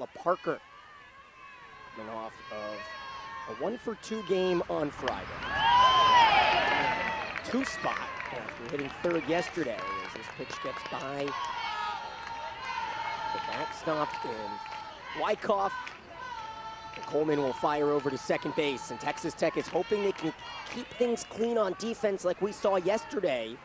Ella Parker, coming off of a 1-for-2 game on Friday. Two spot after hitting third yesterday as this pitch gets by the backstop in Wyckoff. And Coleman will fire over to second base, and Texas Tech is hoping they can keep things clean on defense like we saw yesterday.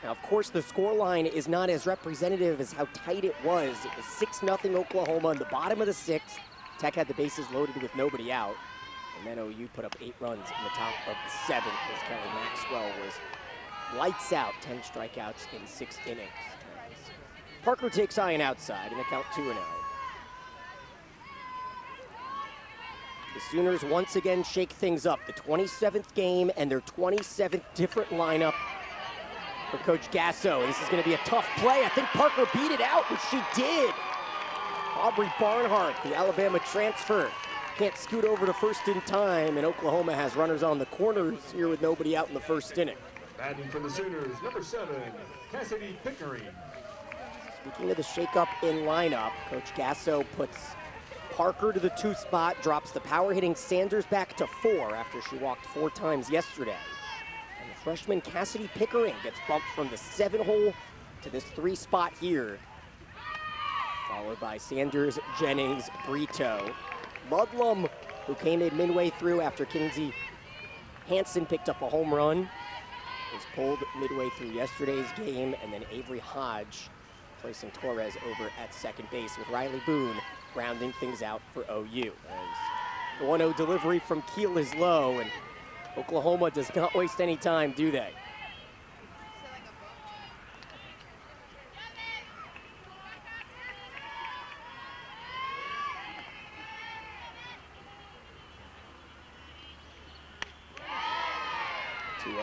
Now, of course, the scoreline is not as representative as how tight it was. It was 6-0 Oklahoma in the bottom of the sixth. Tech had the bases loaded with nobody out. And then OU put up 8 runs in the top of the seventh as Kelly Maxwell was lights out, 10 strikeouts in 6 innings. Parker takes high and outside, and the count 2-0. The Sooners once again shake things up. The 27th game and their 27th different lineup for Coach Gasso. This is going to be a tough play. I think Parker beat it out, which she did. Aubrey Barnhart, the Alabama transfer, can't scoot over to first in time, and Oklahoma has runners on the corners here with nobody out in the first inning. Batting for the Sooners, number 7, Cassidy Pickering. Speaking of the shakeup in lineup, Coach Gasso puts Parker to the 2 spot, drops the power-hitting Sanders back to 4 after she walked 4 times yesterday. And the freshman Cassidy Pickering gets bumped from the 7-hole to this 3 spot here, followed by Sanders, Jennings, Brito. Ludlam, who came in midway through after Kinsey Hansen picked up a home run, was pulled midway through yesterday's game, and then Avery Hodge placing Torres over at second base with Riley Boone rounding things out for OU. As the 1-0 delivery from Keel is low, and Oklahoma does not waste any time, do they?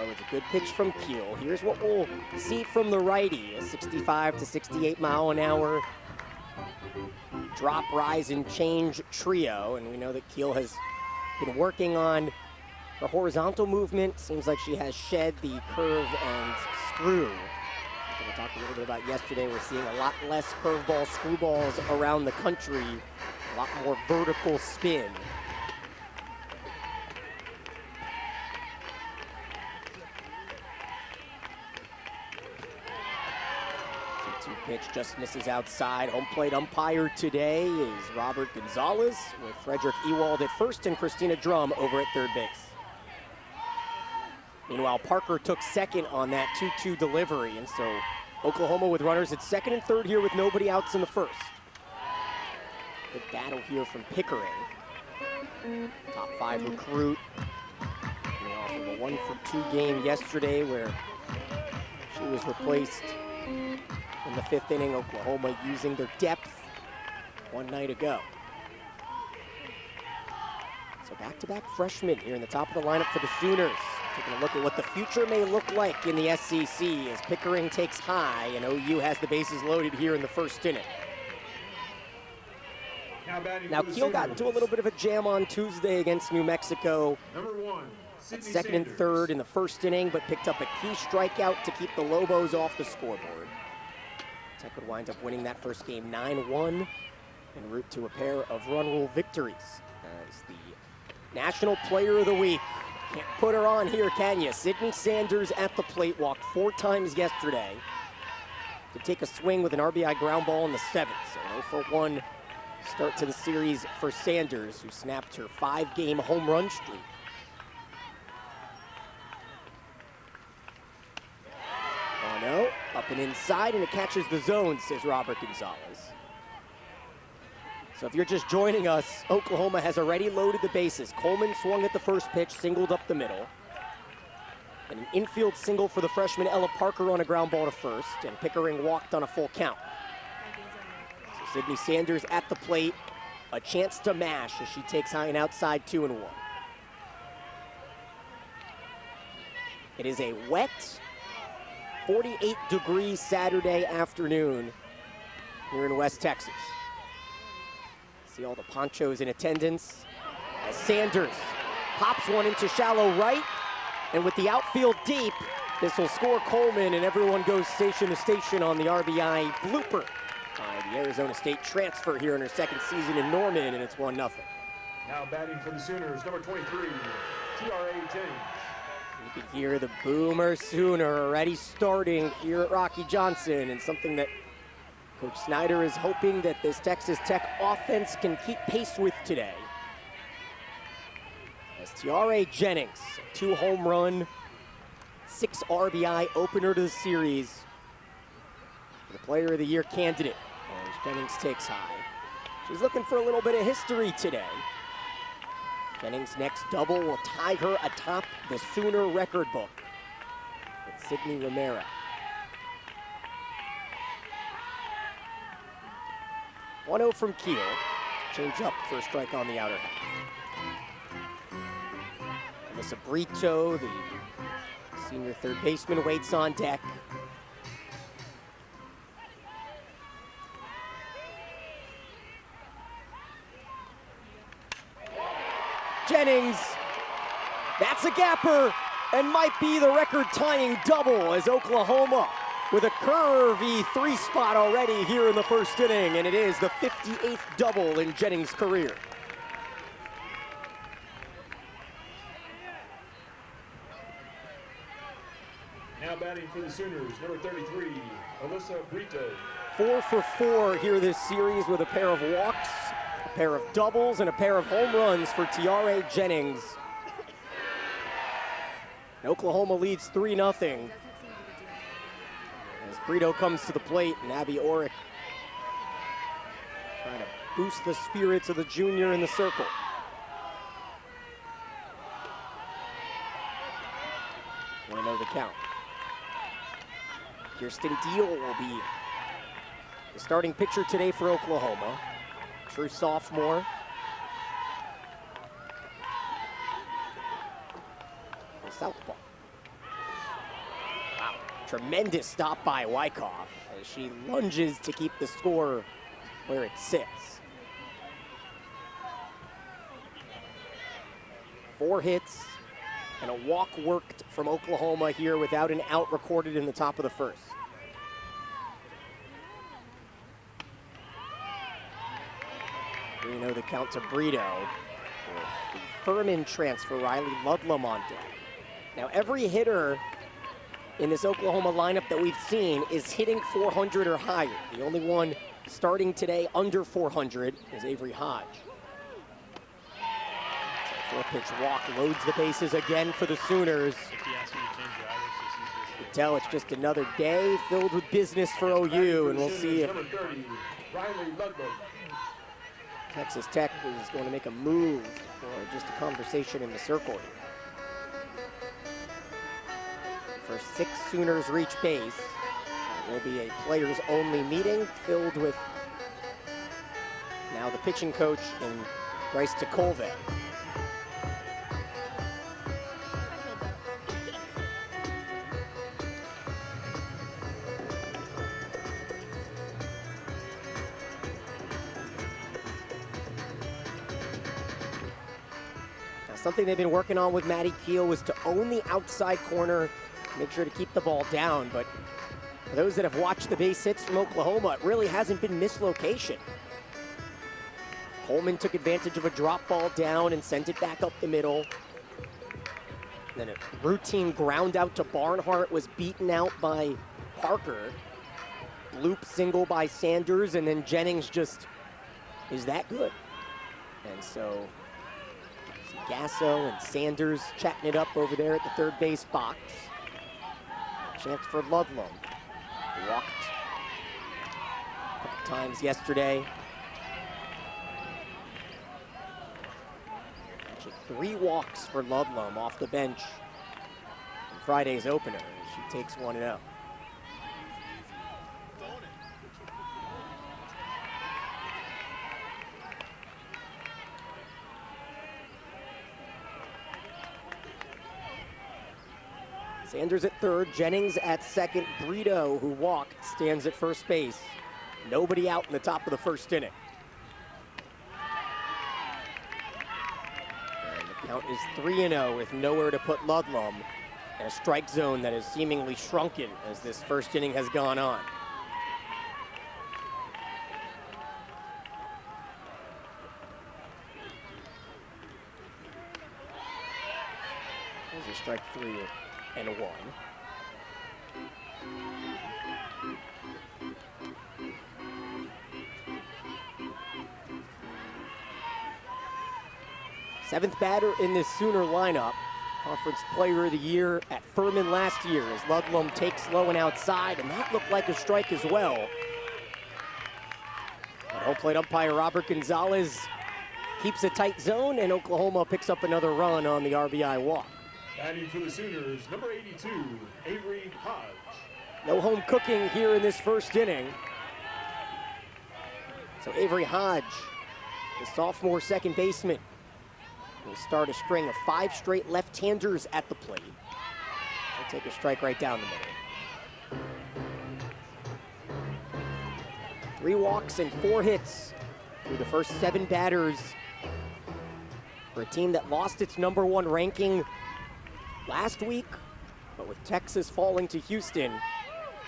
It's a good pitch from Keel. Here's what we'll see from the righty. A 65 to 68 mile an hour drop, rise, and change trio. And we know that Keel has been working on the horizontal movement. Seems like she has shed the curve and screw. Something we talked a little bit about yesterday. We're seeing a lot less curveball screwballs around the country, a lot more vertical spin. 2 pitch just misses outside. Home plate umpire today is Robert Gonzalez, with Frederick Ewald at first and Christina Drum over at third base. Meanwhile, Parker took second on that 2-2 delivery, and so Oklahoma with runners at second and third here with nobody outs in the first. Good battle here from Pickering. Top 5 recruit. Coming off of a 1-for-2 game yesterday where she was replaced in the 5th inning. Oklahoma using their depth one night ago. So back-to-back freshmen here in the top of the lineup for the Sooners. Taking a look at what the future may look like in the SEC as Pickering takes high and OU has the bases loaded here in the first inning. Now Keel got into a little bit of a jam on Tuesday against New Mexico. Number 1, at second and third in the first inning, but picked up a key strikeout to keep the Lobos off the scoreboard. Tech would wind up winning that first game 9-1 en route to a pair of run rule victories as the National Player of the Week. Can't put her on here, can you? Sydney Sanders at the plate, walked 4 times yesterday to take a swing with an RBI ground ball in the 7th. So 0-for-1 start to the series for Sanders, who snapped her 5-game home run streak. Oh no, up and inside, and it catches the zone, says Robert Gonzalez. So if you're just joining us, Oklahoma has already loaded the bases. Coleman swung at the first pitch, singled up the middle. And an infield single for the freshman Ella Parker on a ground ball to first, and Pickering walked on a full count. So Sydney Sanders at the plate, a chance to mash as she takes high and outside 2-1. It is a wet 48-degree Saturday afternoon here in West Texas. See all the ponchos in attendance as Sanders pops one into shallow right, and with the outfield deep, this will score Coleman, and everyone goes station to station on the RBI blooper by the Arizona State transfer here in her second season in Norman, and it's 1-0. Now batting for the Sooners, number 23, T.R.A. Jennings. You can hear the Boomer Sooner already starting here at Rocky Johnson, and something that Coach Snyder is hoping that this Texas Tech offense can keep pace with today. As T.R.A. Jennings, 2-home run, 6 RBI opener to the series. The Player of the Year candidate as Jennings takes high. She's looking for a little bit of history today. Jennings' next double will tie her atop the Sooner record book with Sydney Romero. 1-0 from Keel. Change up for a strike on the outer half. Alyssa Brito, the senior third baseman, waits on deck. Jennings, that's a gapper, and might be the record-tying double as Oklahoma with a curvy 3-spot already here in the first inning, and it is the 58th double in Jennings' career. Now batting for the Sooners, number 33, Alyssa Brito. 4 for 4 here this series with a pair of walks, a pair of doubles, and a pair of home runs for T.R.A. Jennings. And Oklahoma leads 3-0. As Brito comes to the plate, and Abby Orrick trying to boost the spirits of the junior in the circle. Want to know the count. Kirsten Deal will be the starting pitcher today for Oklahoma. True sophomore. A southpaw. Wow, tremendous stop by Wyckoff as she lunges to keep the score where it sits. 4 hits and a walk worked from Oklahoma here without an out recorded in the top of the first. We know the count to Brito. The Furman transfer, Riley Ludlam on deck. Now every hitter in this Oklahoma lineup that we've seen is hitting 400 or higher. The only one starting today under 400 is Avery Hodge. 4-pitch walk loads the bases again for the Sooners. You can tell it's just another day filled with business for OU, and we'll see if Texas Tech is going to make a move or just a conversation in the circle here. First 6 Sooners reach base. It will be a players-only meeting filled with now the pitching coach and Bryce Tecove. Something they've been working on with Maddie Keel was to own the outside corner, make sure to keep the ball down. But for those that have watched the base hits from Oklahoma, it really hasn't been mislocation. Coleman took advantage of a drop ball down and sent it back up the middle. Then a routine ground out to Barnhart was beaten out by Parker. Loop single by Sanders, and then Jennings just is that good. And so Gasso and Sanders chatting it up over there at the third base box. Chance for Ludlam. Walked a couple times yesterday. Actually 3 walks for Ludlam off the bench in Friday's opener. She takes 1-0. Sanders at third, Jennings at second. Brito, who walked, stands at first base. Nobody out in the top of the first inning. And the count is 3-0 with nowhere to put Ludlam in a strike zone that has seemingly shrunken as this first inning has gone on. There's a strike 3 and a 1. Seventh batter in this Sooner lineup. Conference Player of the Year at Furman last year as Ludlam takes low and outside, and that looked like a strike as well. But home plate umpire Robert Gonzalez keeps a tight zone, and Oklahoma picks up another run on the RBI walk. Batting for the Sooners, number 82, Avery Hodge. No home cooking here in this first inning. So Avery Hodge, the sophomore second baseman, will start a string of 5 straight left-handers at the plate. He'll take a strike right down the middle. 3 walks and 4 hits through the first 7 batters for a team that lost its #1 ranking last week, but with Texas falling to Houston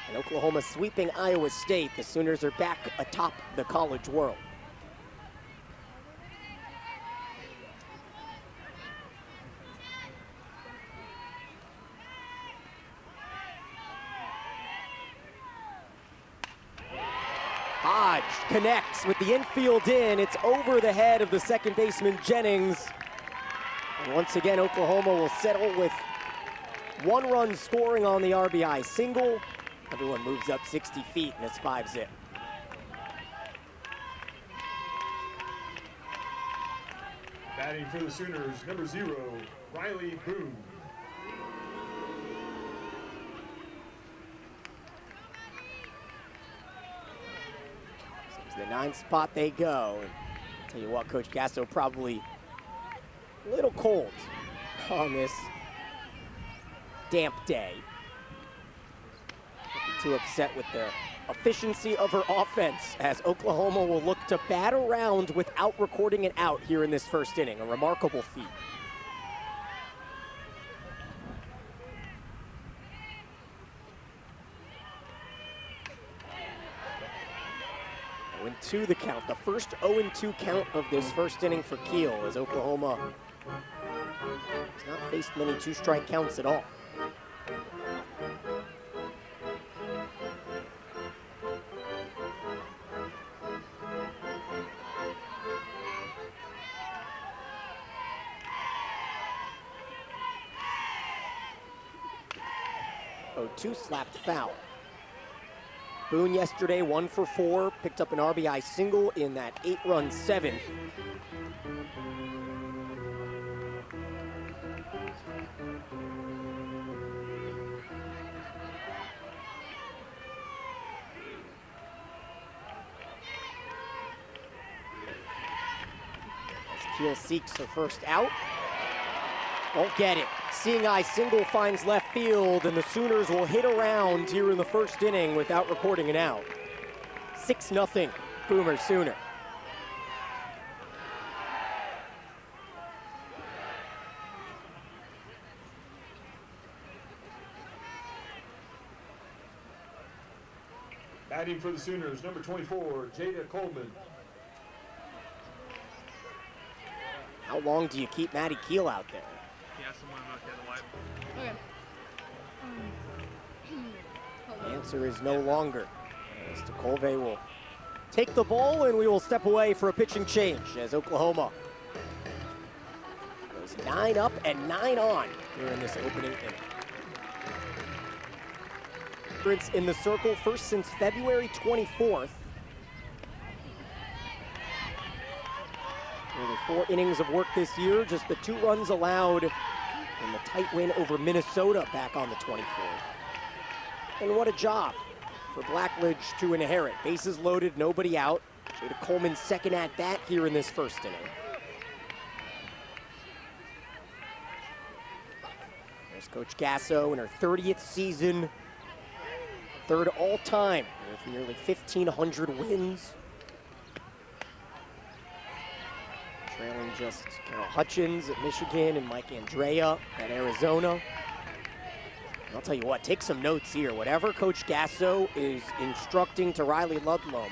and Oklahoma sweeping Iowa State, the Sooners are back atop the college world. Hodge connects with the infield in. It's over the head of the second baseman Jennings. And once again, Oklahoma will settle with 1 run scoring on the RBI single. Everyone moves up 60 feet and it's 5-zip. Batting for the Sooners, number 0, Riley Boone. To the 9th spot they go. And I'll tell you what, Coach Gasso probably a little cold on this damp day. Don't be too upset with the efficiency of her offense as Oklahoma will look to bat around without recording it out here in this first inning. A remarkable feat. To the count, the first 0-2 count of this first inning for Kiel as Oklahoma has not faced many 2-strike counts at all. Oh, 2 slapped foul. Boone yesterday, 1 for 4, picked up an RBI single in that 8-run 7th. As Kiel seeks her first out. Won't get it. Seeing eye single finds left field, and the Sooners will hit around here in the first inning without recording it out. 6-0, Boomer Sooner. Batting for the Sooners, number 24, Jada Coleman. How long do you keep Maddie Kiel out there? The answer is no longer. As Tekulve will take the ball, and we will step away for a pitching change as Oklahoma goes 9 up and 9 on here in this opening inning. In the circle, first since February 24th. Nearly 4 innings of work this year, just the 2 runs allowed in the tight win over Minnesota back on the 24th. And what a job for Blackledge to inherit. Bases loaded, nobody out. Jada Coleman's second at bat here in this first inning. There's Coach Gasso in her 30th season, 3rd all-time with nearly 1,500 wins. Trailing just Carol Hutchins at Michigan and Mike Andrea at Arizona. I'll tell you what, take some notes here. Whatever Coach Gasso is instructing to Riley Ludlam,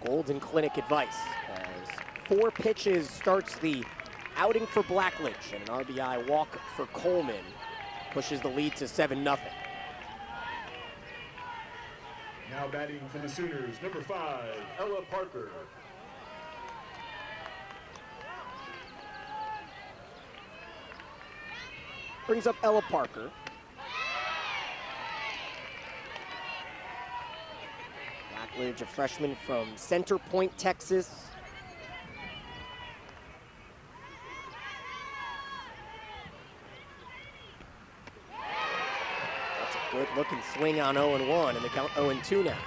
Golden Clinic advice. As 4 pitches starts the outing for Blackledge, and an RBI walk for Coleman pushes the lead to 7-0. Now batting for the Sooners, number 5, Ella Parker. Brings up Ella Parker. Blackledge, a freshman from Center Point, Texas. That's a good-looking swing on 0-1, and the count 0-2 now.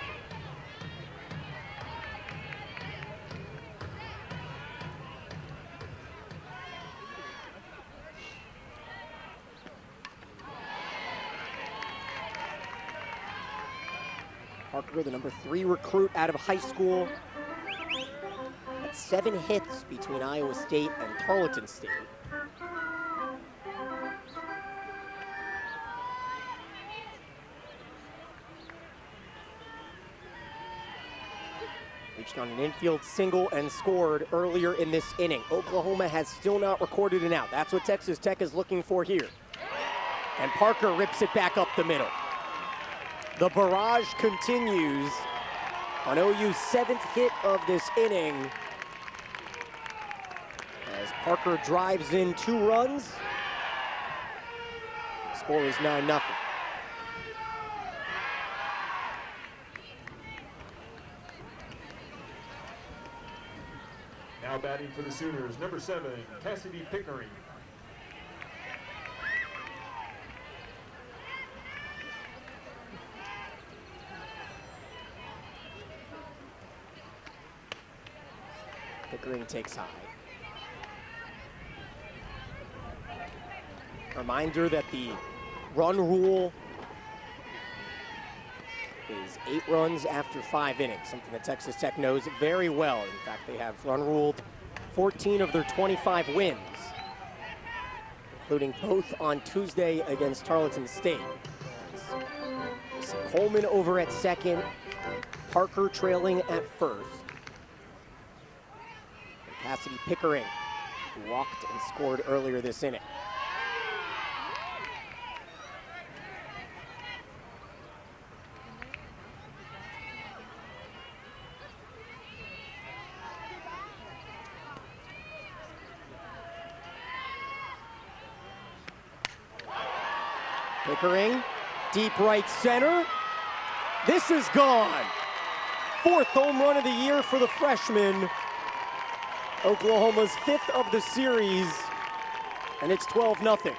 Parker, the number 3 recruit out of high school. Had 7 hits between Iowa State and Tarleton State. Reached on an infield single and scored earlier in this inning. Oklahoma has still not recorded an out. That's what Texas Tech is looking for here. And Parker rips it back up the middle. The barrage continues on OU's 7th hit of this inning as Parker drives in 2 runs. The score is 9-0. Now batting for the Sooners, number 7, Cassidy Pickering. Pickering takes high. Reminder that the run rule is 8 runs after 5 innings, something that Texas Tech knows very well. In fact, they have run ruled 14 of their 25 wins, including both on Tuesday against Tarleton State. Coleman over at second, Parker trailing at first. Cassidy Pickering, who walked and scored earlier this inning. Pickering, deep right center. This is gone. 4th home run of the year for the freshman. Oklahoma's 5th of the series, and it's 12-0.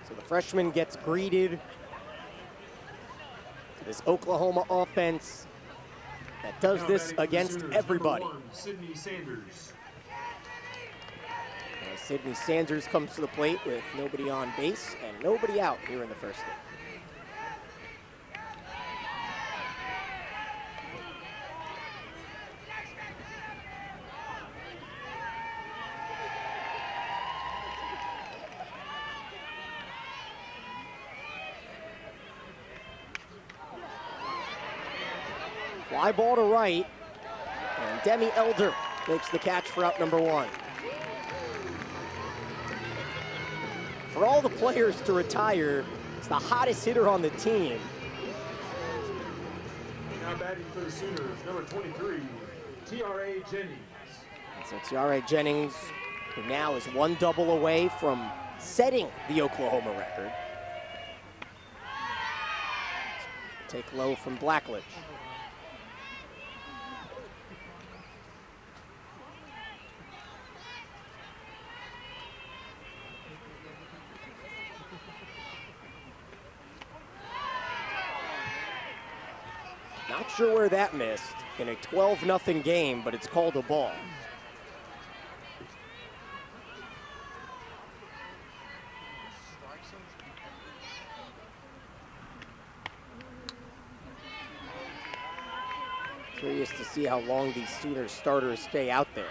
So the freshman gets greeted. This Oklahoma offense that does this against everybody. Sydney Sanders. Sydney Sanders comes to the plate with nobody on base and nobody out here in the first inning. Fly ball to right, and Demi Elder makes the catch for out number 1. For all the players to retire, it's the hottest hitter on the team. Now batting for the Sooners, number 23, T.R.A. Jennings. So T.R.A. Jennings, who now is 1 double away from setting the Oklahoma record. Take low from Blackledge. Not sure where that missed in a 12-0 game, but it's called a ball. Curious to see how long these Sooners starters stay out there.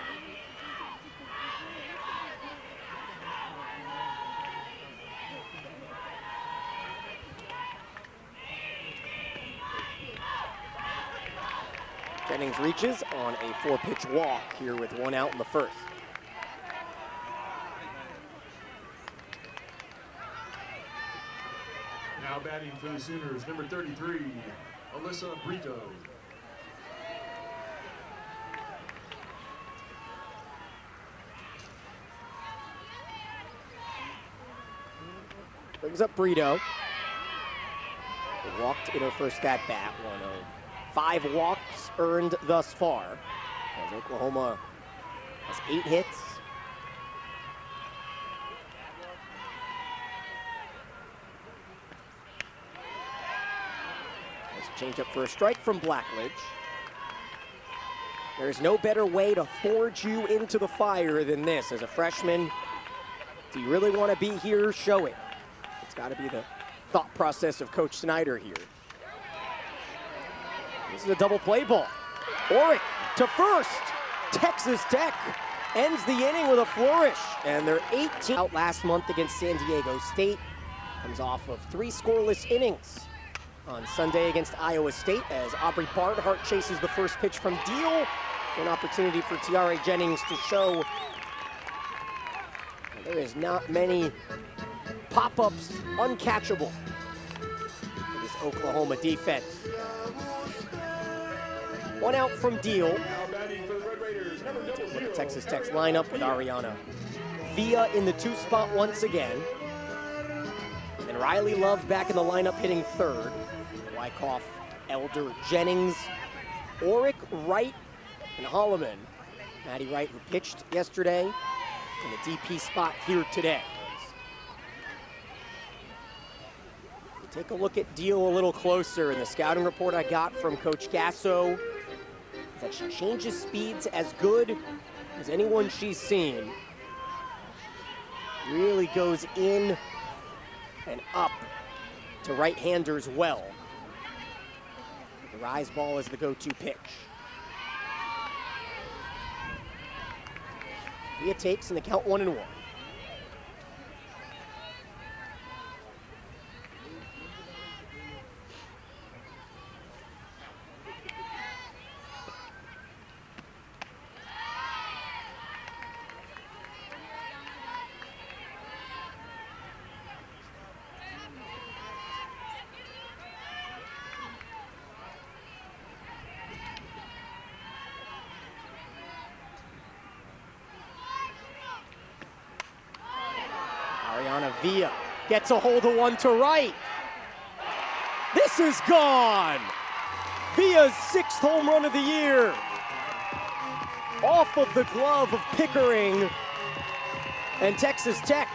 Jennings reaches on a 4-pitch walk here with 1 out in the first. Now batting for the Sooners, number 33, Alyssa Brito. Brings up Brito. Walked in her first at-bat, 1-0. 5 walks earned thus far, as Oklahoma has 8 hits. There's a changeup for a strike from Blackledge. There's no better way to forge you into the fire than this. As a freshman, do you really want to be here? Show it. It's got to be the thought process of Coach Snyder here. This is a double play ball. Orick to first. Texas Tech ends the inning with a flourish. And they're 18 out last month against San Diego State. Comes off of 3 scoreless innings on Sunday against Iowa State as Aubrey Barnhart chases the first pitch from Deal. An opportunity for Tiare Jennings to show there is not many pop-ups uncatchable for this Oklahoma defense. 1 out from Deal. Now batting for the Red Raiders, number 00. Look at Texas Tech's lineup with Ariana Villa in the 2 spot once again. And Riley Love back in the lineup hitting third. Wyckoff, Elder, Jennings, Orick, Wright, and Holloman. Maddie Wright, who pitched yesterday, in the DP spot here today. We'll take a look at Deal a little closer. In the scouting report I got from Coach Gasso, that she changes speeds as good as anyone she's seen. Really goes in and up to right-handers well. The rise ball is the go-to pitch. Via takes in the count 1-1. Villa gets a hold of one to right. This is gone. Villa's 6th home run of the year. Off of the glove of Pickering. And Texas Tech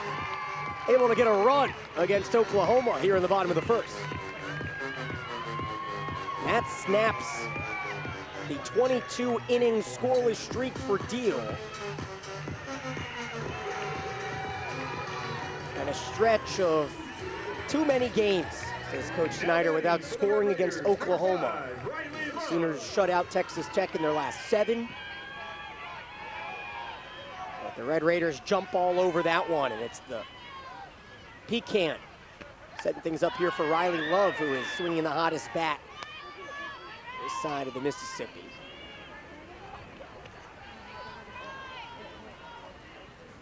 able to get a run against Oklahoma here in the bottom of the first. That snaps the 22-inning scoreless streak for Deal. And a stretch of too many games, says Coach Snyder, without scoring against Oklahoma. The Sooners shut out Texas Tech in their last 7. But the Red Raiders jump all over that one, and it's the Pecan setting things up here for Riley Love, who is swinging the hottest bat this side of the Mississippi.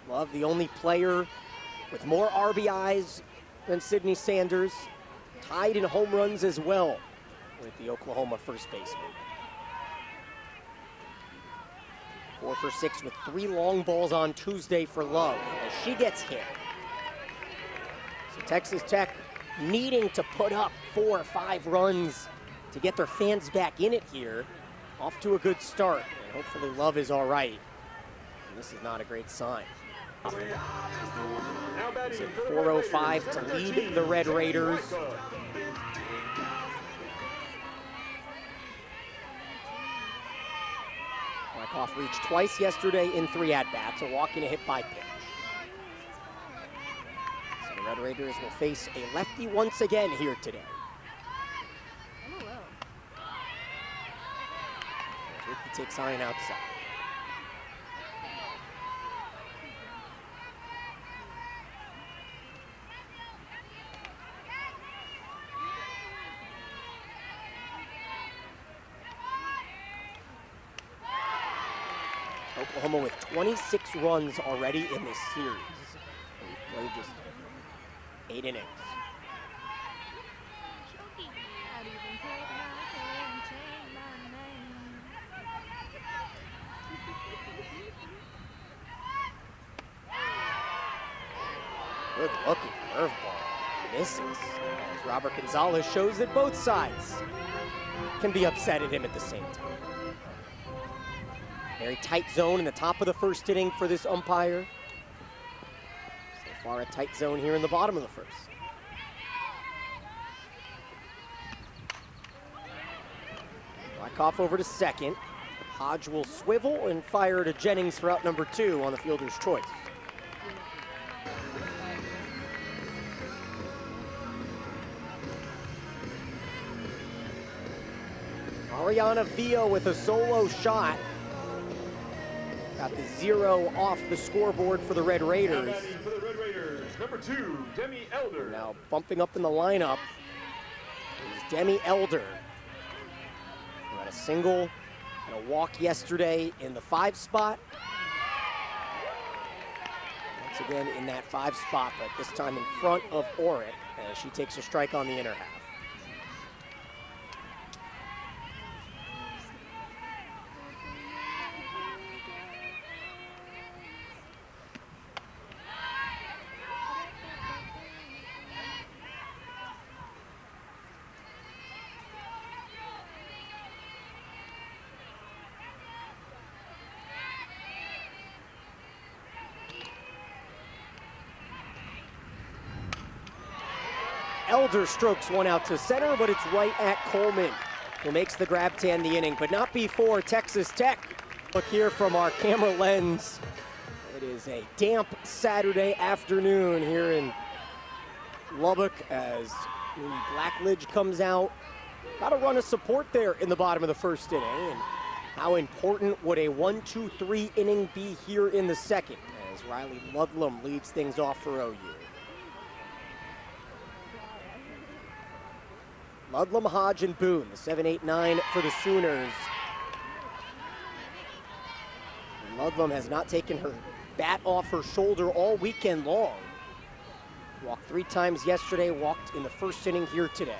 Love, the only player with more RBIs than Sydney Sanders, tied in home runs as well with the Oklahoma first baseman. 4 for 6 with 3 long balls on Tuesday for Love as she gets hit. So Texas Tech needing to put up 4 or 5 runs to get their fans back in it here. Off to a good start, and hopefully Love is all right. And this is not a great sign. It's at 4:05 to lead the Red Raiders. Wyckoff reached twice yesterday in 3 at-bats, a walk and a hit by pitch. So the Red Raiders will face a lefty once again here today. takes Iron outside. Oklahoma with 26 runs already in this series. We've played just 8 innings. Good looking curveball. Misses. As Robert Gonzalez shows that both sides can be upset at him at the same time. Very tight zone in the top of the first inning for this umpire. So far a tight zone here in the bottom of the first. Wyckoff over to second. Hodge will swivel and fire to Jennings for out number 2 on the fielder's choice. Ariana Villa with a solo shot. Got the 0 off the scoreboard for the Red Raiders. For the Red Raiders, number 2, Demi Elder. Now bumping up in the lineup is Demi Elder. Who had a single and a walk yesterday in the 5 spot. Once again in that 5 spot, but this time in front of Oric as she takes a strike on the inner half. Elder strokes one out to center, but it's right at Coleman, who makes the grab to end the inning, but not before Texas Tech. Look here from our camera lens. It is a damp Saturday afternoon here in Lubbock as Blackledge comes out. Got a run of support there in the bottom of the first inning. And how important would a 1-2-3 inning be here in the second as Riley Ludlam leads things off for OU. Ludlam, Hodge, and Boone, the 7-8-9 for the Sooners. And Ludlam has not taken her bat off her shoulder all weekend long. Walked 3 times yesterday, walked in the first inning here today.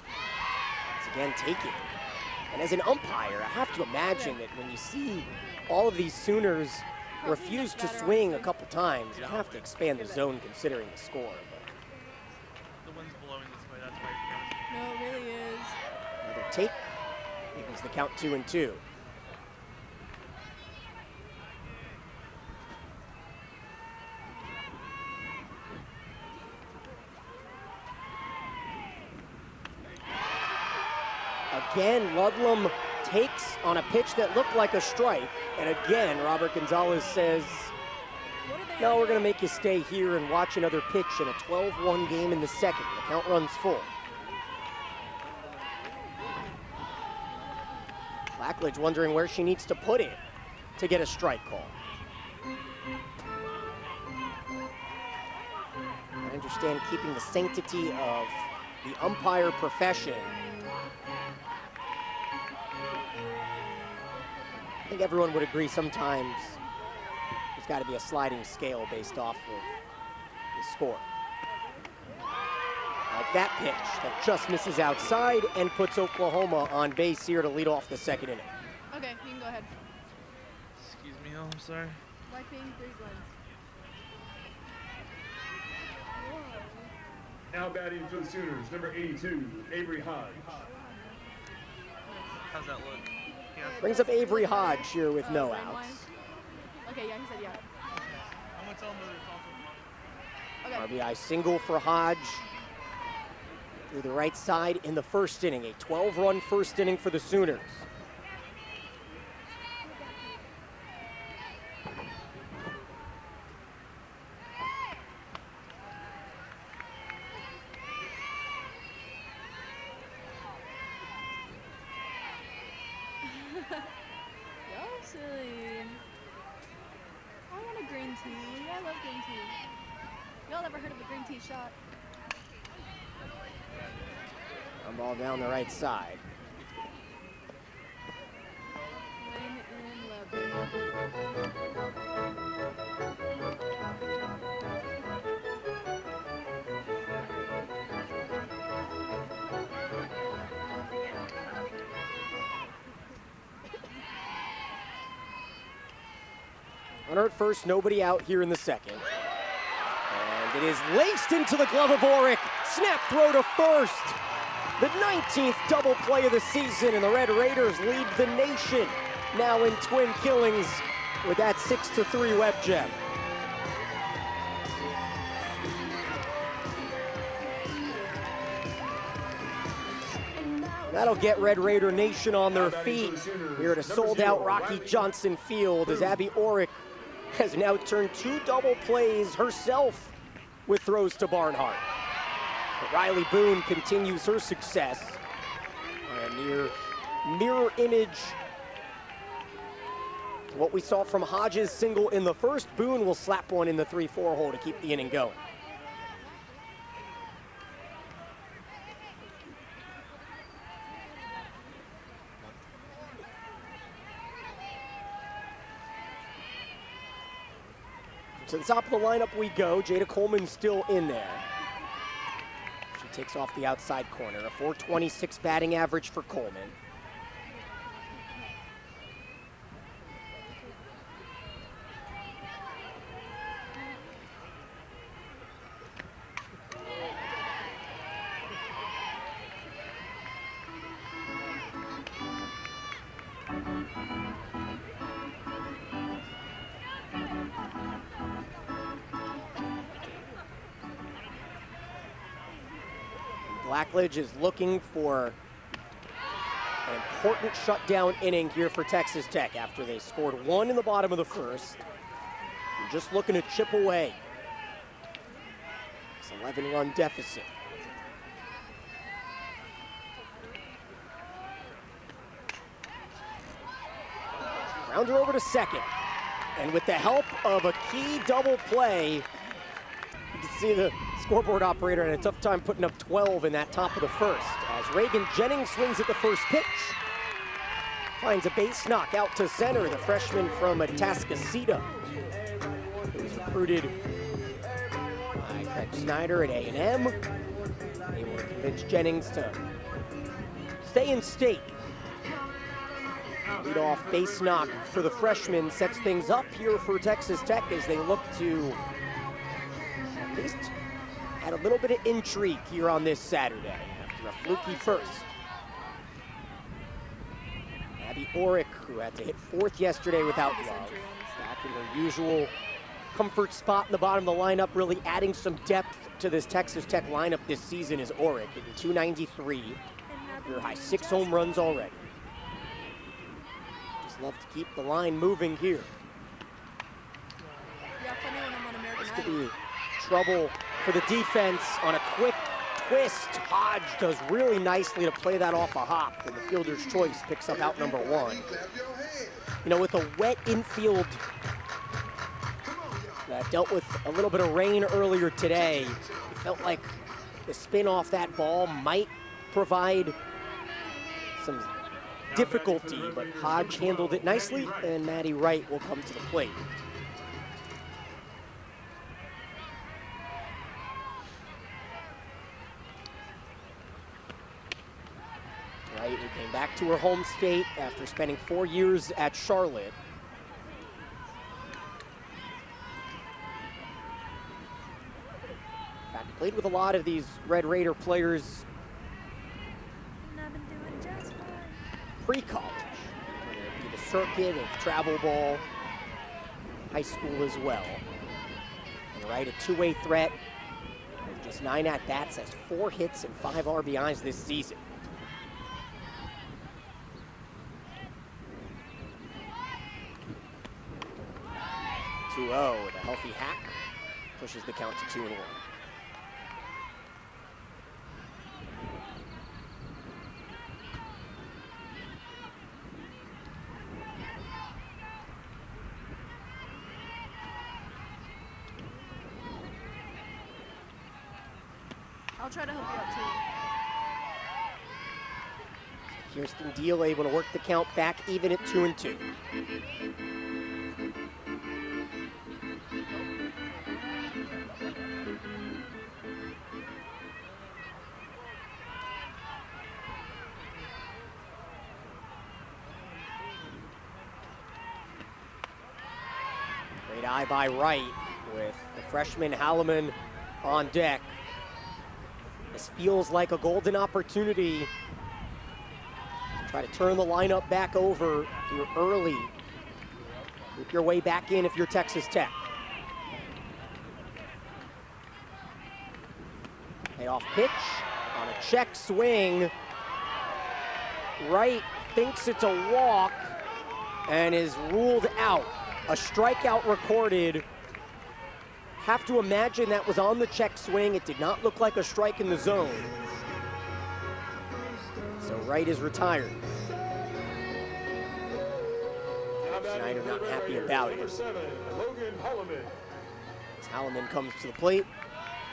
Once again, taking. And as an umpire, I have to imagine that when you see all of these Sooners refuse to swing a couple times, you have to expand the zone considering the score. No, it really is. Another take. Equals the count 2-2. Again, Ludlam takes on a pitch that looked like a strike. And again, Robert Gonzalez says, no, we're going to make you stay here and watch another pitch in a 12-1 game in the second. The count runs full. Blackledge wondering where she needs to put it to get a strike call. I understand keeping the sanctity of the umpire profession. I think everyone would agree sometimes there's got to be a sliding scale based off of the score. Like that pitch that just misses outside and puts Oklahoma on base here to lead off the second inning. Okay, you can go ahead. Excuse me, I'm sorry. Wiping 3 lines. Now batting for the Sooners, number 82, Avery Hodge. How's that look? Yeah. Brings up Avery Hodge here with no outs. Okay, yeah, he said yeah. I'm gonna tell him that Okay. RBI single for Hodge through the right side in the first inning. A 12-run first inning for the Sooners. green tea. Y'all ever heard of a green tea shot? One ball down the right side. Win in Runner at first, nobody out here in the second. And it is laced into the glove of Orick. Snap throw to first. The 19th double play of the season, and the Red Raiders lead the nation now in twin killings with that 6-3 web gem. That'll get Red Raider Nation on their feet here at a sold-out Rocky Johnson Field as Abby Orick has now turned 2 double plays herself with throws to Barnhart. But Riley Boone continues her success. A near mirror image to what we saw from Hodges' single in the first. Boone will slap one in the 3-4 hole to keep the inning going. To the top of the lineup we go. Jada Coleman still in there. She takes off the outside corner. A .426 batting average for Coleman. Blackledge is looking for an important shutdown inning here for Texas Tech after they scored 1 in the bottom of the first. They're just looking to chip away this 11-run deficit. Grounder over to second. And with the help of a key double play, you can see the scoreboard operator had a tough time putting up 12 in that top of the first. As Reagan Jennings swings at the first pitch. Finds a base knock out to center, the freshman from Atascocita. He was recruited by Craig Snyder at A&M. They were convinced Jennings to stay in state. Lead-off base knock for the freshman sets things up here for Texas Tech as they look to at least add a little bit of intrigue here on this Saturday after a fluky first. Abby Orick, who had to hit 4th yesterday without love, back in her usual comfort spot in the bottom of the lineup, really adding some depth to this Texas Tech lineup this season is Orick, hitting .293, her high 6 home runs already. Just love to keep the line moving here. Yeah, funny when I'm on American This Idol. could be trouble for the defense on a quick twist. Hodge does really nicely to play that off a hop, and the fielder's choice picks up out number 1. You know, with a wet infield that dealt with a little bit of rain earlier today, it felt like the spin off that ball might provide some difficulty, but Hodge handled it nicely, and Maddie Wright will come to the plate. Wright, who came back to her home state after spending 4 years at Charlotte. In fact, played with a lot of these Red Raider players And I've been doing just fine. pre-college, whether it be the circuit of travel ball, high school as well. And Wright, a two-way threat with just 9 at-bats, has 4 hits and 5 RBIs this season. 2-0 with a healthy hack, pushes the count to 2-1. I'll try to help you out too. Kirsten Deal able to work the count back even at 2-2. Great eye by Wright with the freshman Halleman on deck. This feels like a golden opportunity to try to turn the lineup back over here early. Work your way back in if you're Texas Tech. Payoff pitch on a check swing. Wright thinks it's a walk and is ruled out. A strikeout recorded. Have to imagine that was on the check swing. It did not look like a strike in the zone. So Wright is retired. Schneider not happy about it. As Halleman comes to the plate.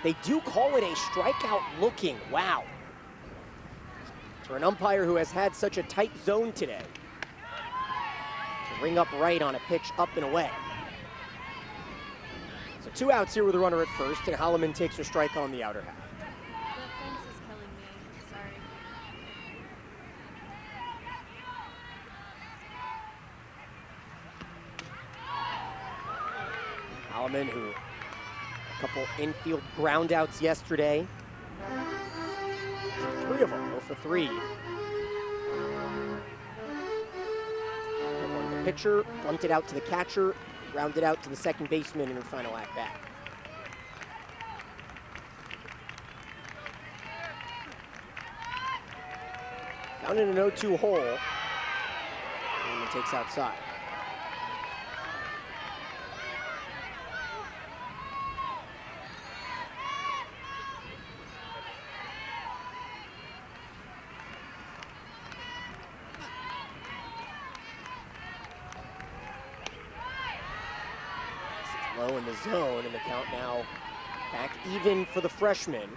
They do call it a strikeout looking. Wow. For an umpire who has had such a tight zone today. To ring up Wright on a pitch up and away. So 2 outs here with a runner at first, and Halleman takes a strike on the outer half. The fence is killing me. Sorry. Halleman, who a couple infield ground outs yesterday. 3 of them, 0 for 3. The pitcher bunted out to the catcher, rounded out to the second baseman in her final at bat. Down in an 0-2 hole. And takes outside. Low in the zone, and the count now back even for the freshman.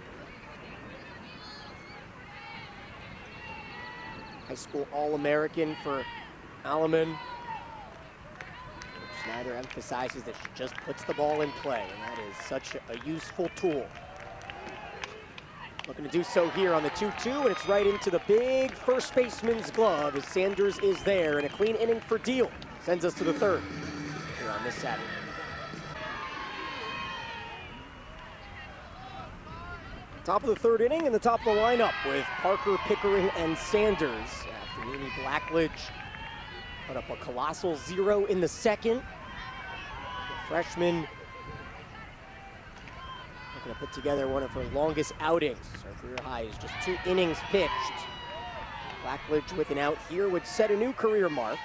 High school All-American for Halleman. Schneider emphasizes that she just puts the ball in play, and that is such a useful tool. Looking to do so here on the 2-2, and it's right into the big first baseman's glove as Sanders is there, and a clean inning for Deal. Sends us to the third here on this Saturday. Top of the third inning and the top of the lineup with Parker, Pickering, and Sanders. After Mimi Blackledge put up a colossal 0 in the second. The freshman looking to put together one of her longest outings. Her career high is just 2 innings pitched. Blackledge with an out here would set a new career mark.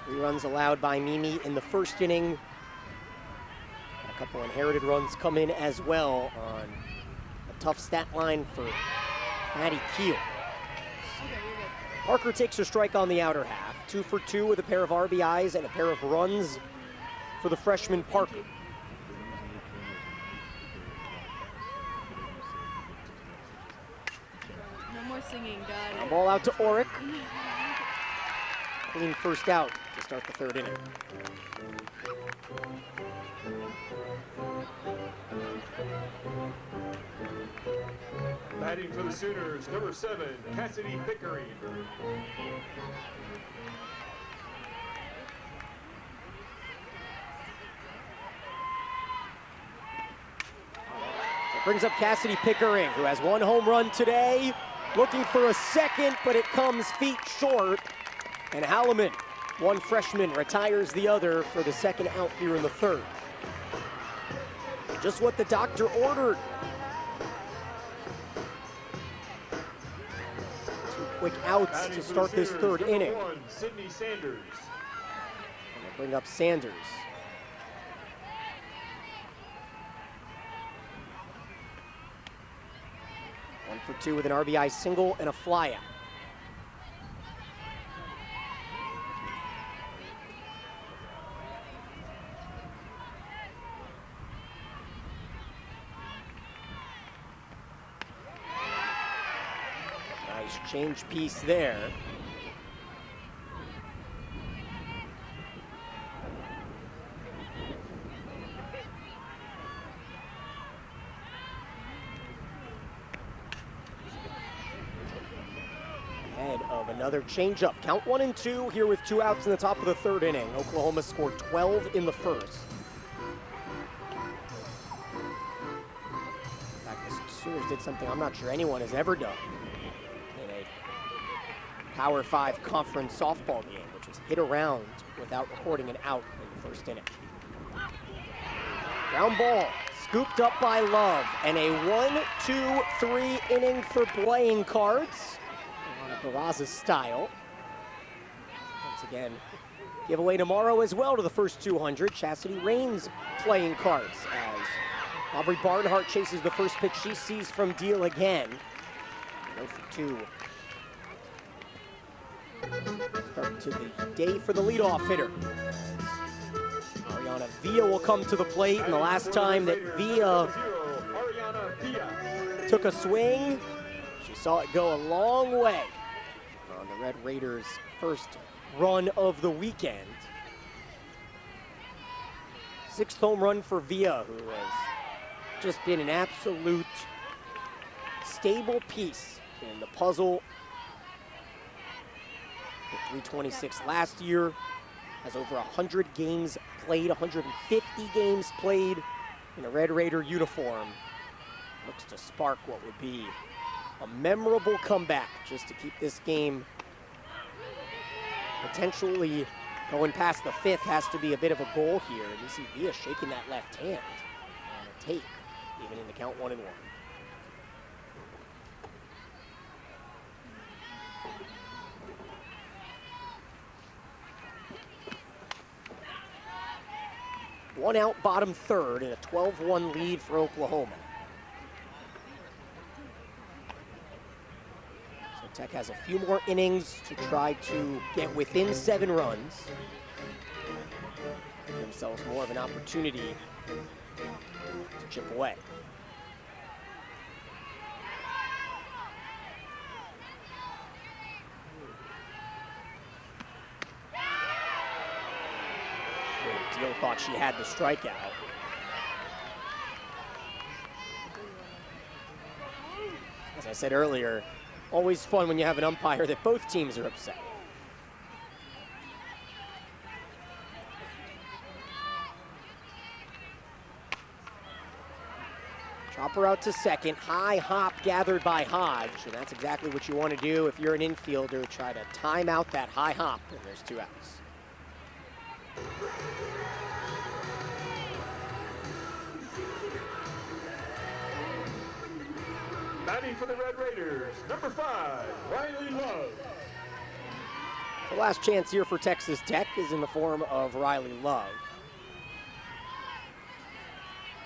3 runs allowed by Mimi in the first inning. A couple inherited runs come in as well on a tough stat line for Maddie Keel. Parker takes a strike on the outer half. 2 for 2 with a pair of RBIs and a pair of runs for the freshman Parker. No more singing, got it. Ball out to Orick. Clean first out to start the third inning. Batting for the Sooners, number 7, Cassidy Pickering. So it brings up Cassidy Pickering, who has 1 home run today. Looking for a second, but it comes feet short. And Halleman, one freshman, retires the other for the second out here in the third. Just what the doctor ordered. 2 quick outs to start this third inning. Number 1, Sydney Sanders. And they bring up Sanders. One for 2 with an RBI single and a flyout. Nice change piece there. Ahead of another changeup. Count 1 and 2 here with 2 outs in the top of the 3rd inning. Oklahoma scored 12 in the 1st. In fact, the Sooners did something I'm not sure anyone has ever done in a Power 5 conference softball game, which was hit around without recording an out in the 1st inning. Ground ball, scooped up by Love, and a 1-2-3 inning for playing cards. Barraza style. Once again, giveaway tomorrow as well to the first 200. Chastity Rains playing cards as Aubrey Barnhart chases the first pitch she sees from Deal again. 0 for 2. Start to the day for the leadoff hitter. Ariana Villa will come to the plate, and the last time that Villa took a swing, she saw it go a long way. On the Red Raiders' first run of the weekend. 6th home run for Villa, who has just been an absolute stable piece in the puzzle. Hit 326 last year, has over 100 games played, 150 games played in a Red Raider uniform. Looks to spark what would be a memorable comeback just to keep this game potentially going past the 5th. Has to be a bit of a goal here. And you see Villa shaking that left hand on a take, even in the count 1-1. One out, bottom 3rd, and a 12-1 lead for Oklahoma. Tech has a few more innings to try to get within 7 runs. Give themselves more of an opportunity to chip away. Deal thought she had the strikeout. As I said earlier, always fun when you have an umpire that both teams are upset. Chopper out to second, high hop gathered by Hodge, and that's exactly what you want to do if you're an infielder. Try to time out that high hop, and there's 2 outs. Batting for the Red Raiders, number 5, Riley Love. The last chance here for Texas Tech is in the form of Riley Love.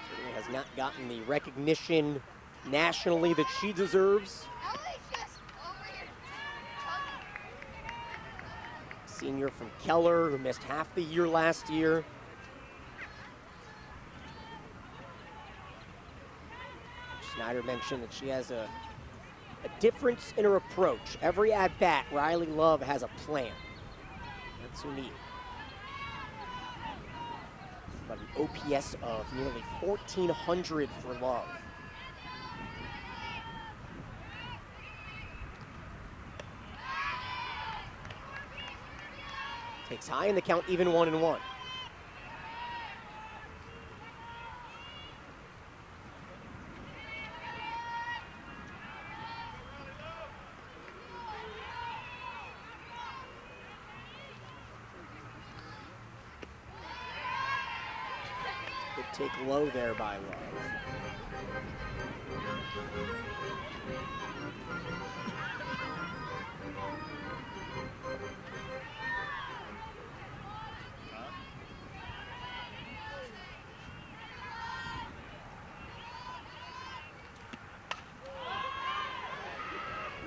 Certainly has not gotten the recognition nationally that she deserves. Senior from Keller, who missed half the year last year. Snyder mentioned that she has a difference in her approach. Every at-bat, Riley Love has a plan. That's unique. About an OPS of nearly 1,400 for Love. Takes high in the count, even 1-1. Good take low there by Love.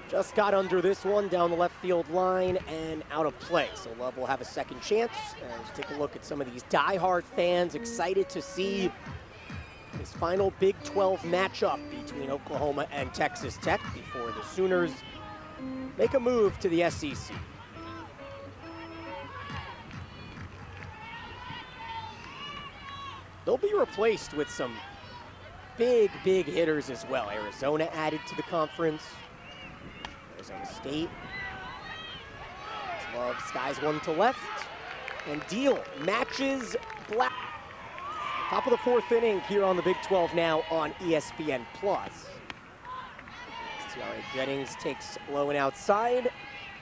Just got under this one down the left field line and out of play. So Love will have a second chance. And let's take a look at some of these diehard fans excited to see this final Big 12 matchup between Oklahoma and Texas Tech before the Sooners make a move to the SEC. They'll be replaced with some big hitters as well. Arizona added to the conference. Arizona State. Love skies one to left. And Deal matches Black. Top of the fourth inning here on the Big 12 now on ESPN+. Tiare Jennings takes low and outside.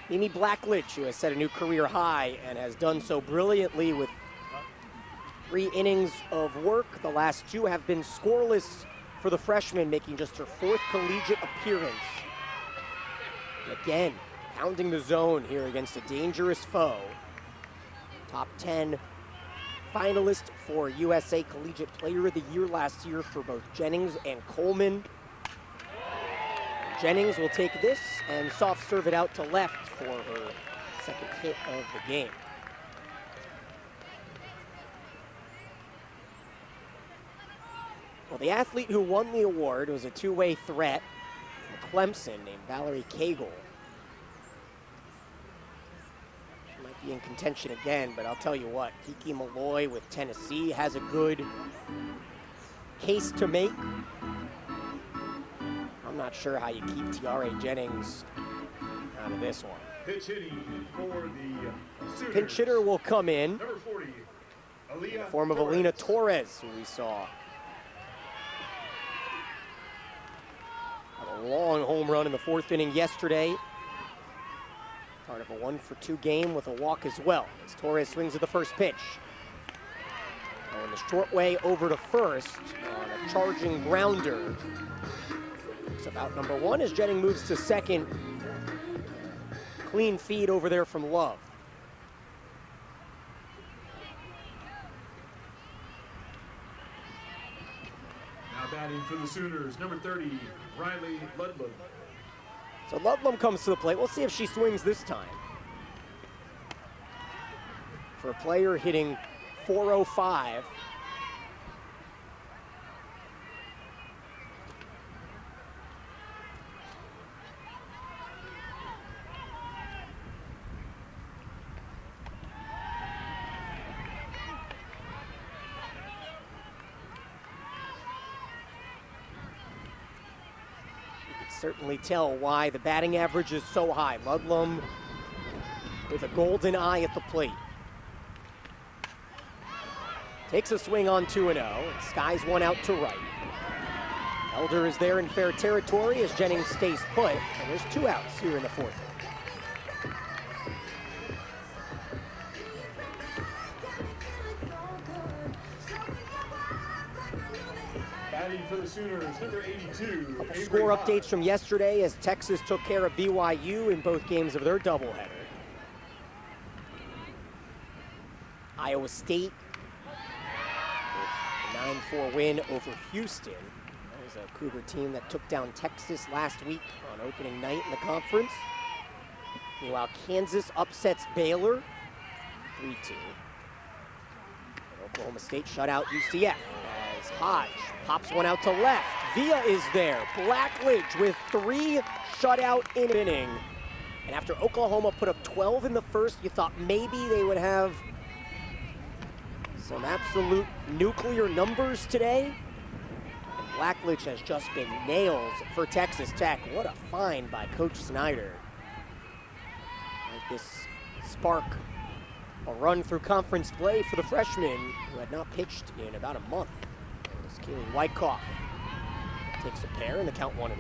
Mimi Blackledge, who has set a new career high and has done so brilliantly with 3 innings of work. The last 2 have been scoreless for the freshman, making just her 4th collegiate appearance. And again, pounding the zone here against a dangerous foe. Top 10 finalist for USA Collegiate Player of the Year last year for both Jennings and Coleman. Jennings will take this and soft serve it out to left for her 2nd hit of the game. Well, the athlete who won the award was a 2-way threat from Clemson named Valerie Cagle. She might be in contention again, but I'll tell you what, Kiki Malloy with Tennessee has a good case to make. I'm not sure how you keep Tiare Jennings out of this one. Pitch hitting for the Sooners. Pinch hitter will come in. Number 40, In the form of Alina Torres, who we saw have a long home run in the 4th inning yesterday. Part of a 1-for-2 game with a walk as well, as Torres swings at the first pitch. Going the short way over to first on a charging grounder. It's about number 1 as Jennings moves to second. Clean feed over there from Love. Now batting for the Sooners, number 30, Riley Ludlam. So Ludlam comes to the plate. We'll see if she swings this time. For a player hitting .405. Certainly tell why the batting average is so high. Ludlam with a golden eye at the plate. Takes a swing on 2-0 and skies one out to right. Elder is there in fair territory as Jennings stays put, and there's 2 outs here in the 4th. For the Sooners, number 82. Couple score updates from yesterday as Texas took care of BYU in both games of their doubleheader. Iowa State with a 9-4 win over Houston. That was a Cougar team that took down Texas last week on opening night in the conference. Meanwhile, Kansas upsets Baylor 3-2. Oklahoma State shut out UCF. Hodge pops one out to left. Villa is there. Blackledge with 3 shutout inning. And after Oklahoma put up 12 in the first, you thought maybe they would have some absolute nuclear numbers today. And Blackledge has just been nails for Texas Tech. What a find by Coach Snyder. Like this spark a run through conference play for the freshman who had not pitched in about a month. Keely Wyckoff takes a pair and the count 1-1.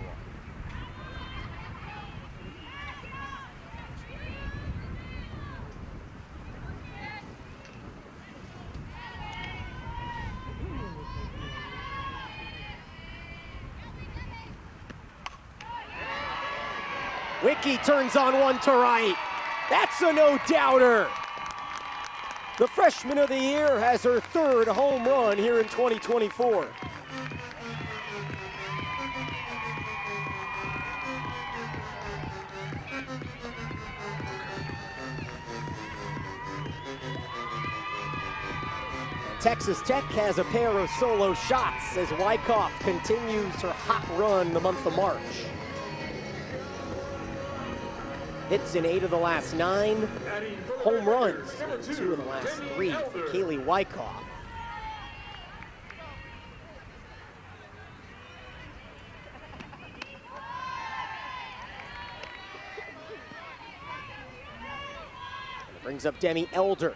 Wicki turns on one to right. That's a no-doubter. The freshman of the year has her 3rd home run here in 2024. Texas Tech has a pair of solo shots as Wyckoff continues her hot run the month of March. Hits in 8 of the last 9. Batting for the Home Red runs Raiders, number in 2, 2 of the last Danny 3 for Elder. Kaylee Wyckoff. And it brings up Demi Elder,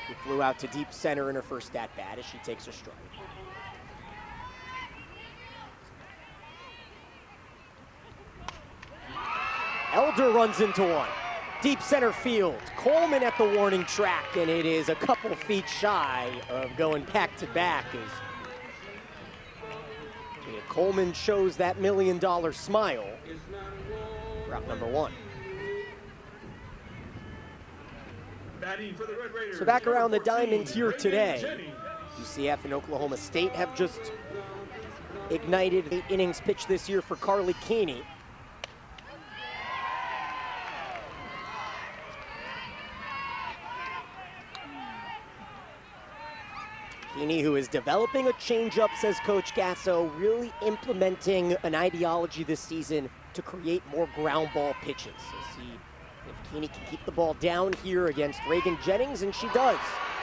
who flew out to deep center in her first at-bat as she takes her strike. Elder runs into one. Deep center field. Coleman at the warning track, and it is a couple feet shy of going back-to-back as Coleman shows that $1 million smile. Route number 1. Batting for the Red Raiders, So back around the number 14, diamond here Reagan today. Jennings. UCF and Oklahoma State have just ignited 8 innings pitched this year for Carly Keeney. Keeney, who is developing a changeup, says Coach Gasso, really implementing an ideology this season to create more ground ball pitches. So see if Keeney can keep the ball down here against Reagan Jennings, and she does.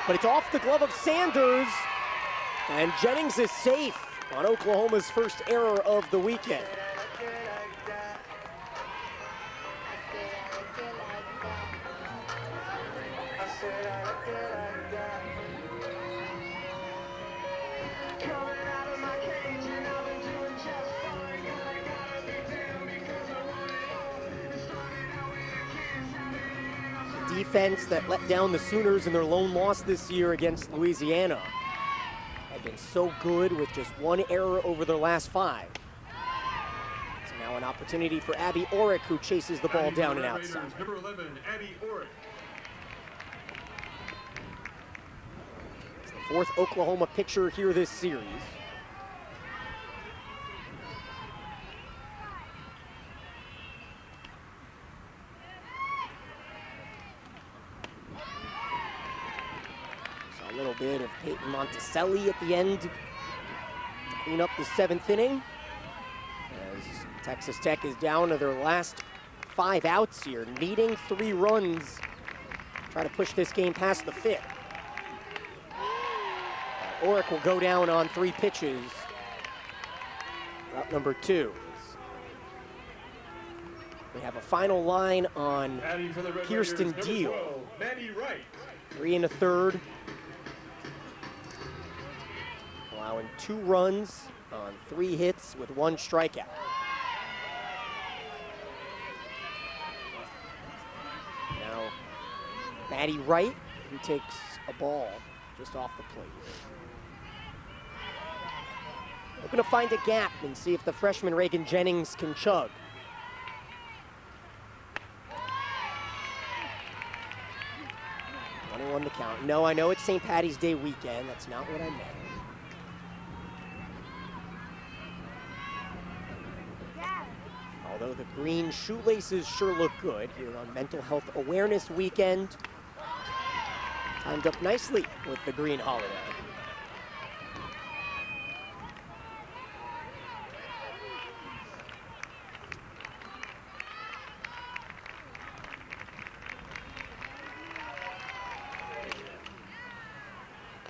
But it's off the glove of Sanders, and Jennings is safe on Oklahoma's first error of the weekend. Defense that let down the Sooners in their lone loss this year against Louisiana had been so good with just 1 error over their last 5. So now an opportunity for Abby Orrick, who chases the ball Batting for down the and Red outside. Raiders, number 11, Abby Orrick. It's the 4th Oklahoma pitcher here this series. A little bit of Peyton Monticelli at the end to clean up the 7th inning, as Texas Tech is down to their last 5 outs here, needing 3 runs. Try to push this game past the 5th. Orrick will go down on 3 pitches. Route number 2. We have a final line on Batting for the Red Kirsten Raiders, number Deal. 12, Maddie Wright. 3 1/3. Allowing 2 runs on 3 hits with 1 strikeout. Now, Maddie Wright, who takes a ball just off the plate. We're going to find a gap and see if the freshman Reagan Jennings can chug. On the count. No, I know it's St. Patty's Day weekend. That's not what I meant. Although the green shoelaces sure look good here on Mental Health Awareness Weekend. Timed up nicely with the green holiday.